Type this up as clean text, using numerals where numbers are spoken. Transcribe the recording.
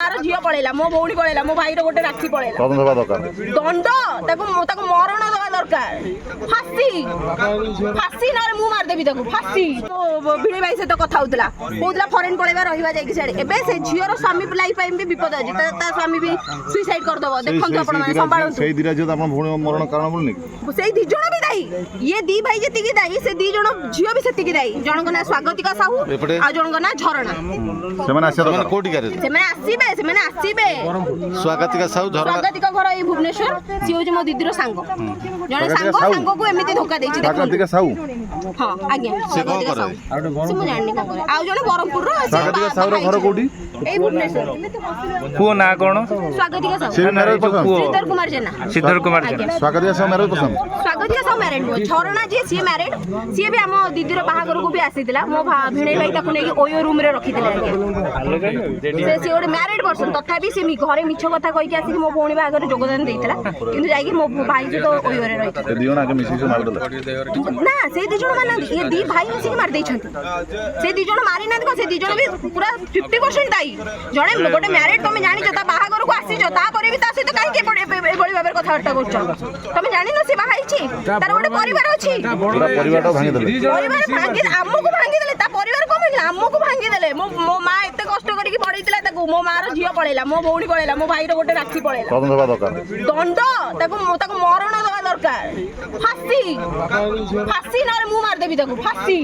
मार झील पड़ेगा मो भौणी पड़ेगा मो भाई गोटे राखी पड़ेगा दंड ताको मरण दवा दरकार फांसी फांसी ना मु मारदेवी फांसी भिणी भाई सहित कथा होता कहला फरेन पड़ेगा रहा जाए सियाड़े से झीर स्वामी लाइफ भी विपद अच्छी स्वामी भी सुइसाइड करदब देखो आपण से दी जन भी दायी ये दी भाई जी दायी से दी जन झील भी से दायी जन ना स्वागतिका साहू आ जन ना झरणा स्वागतिका साहू स्वागतिका घर ये भुवनेश्वर सी हूँ मो दीदी सांग जड़े सांग को एमती धोखा देछि स्वागतिका साहू हां आज्ञा स्वागतिका साहू से मु जाननी का करे आ जने बरहमपुर रो स्वागतिका साहू रो घर कोडी ए भुवनेश्वर पुओ ना कोन स्वागतिका साहू से मैरिज सिद्धर कुमार जेना स्वागतिका साहू मैरिज पसंद Swagatika Sahu married Jharna ji she married she भी हम दीदी रो बाहागर को भी आसीतिला मो भिणे भाई ताकू नै ओयो रूम रे रखितिले से गोटे मैरिड पर्सन तथापि से घरे मिछ कथा कहीकि आसिक मो भौणी बाहागर योगदान देइतला किंतु जाई मो भाई जो तो ओयो रे रही ना से दी जण माना ये दी भाई मिसिक मार देछंती से दी जण मारि ना से दी जण भी पूरा 50% दाई जणे गोटे मैरिड तुम जानि जो ता बाहागर को आसी जो ता पर भी ता सहित काई के बड़ी बाबर कथा हट्टा करछ तुम जानि न से बाहाई छी तार गोटे परिवार अछि पूरा परिवार भांगी देले परिवार भांगी हमको भांगी देले ता परिवार को हमको भांगी देले मो मां एते कष्ट करके पढैतिला ताको मो मार झियो पळेला मो भौणी पळेला मो भाई रो गोटे राखी पळेला दंड ताको मरण दवा दरकार फांसी फांसी ना मु मार देबी ताको फांसी।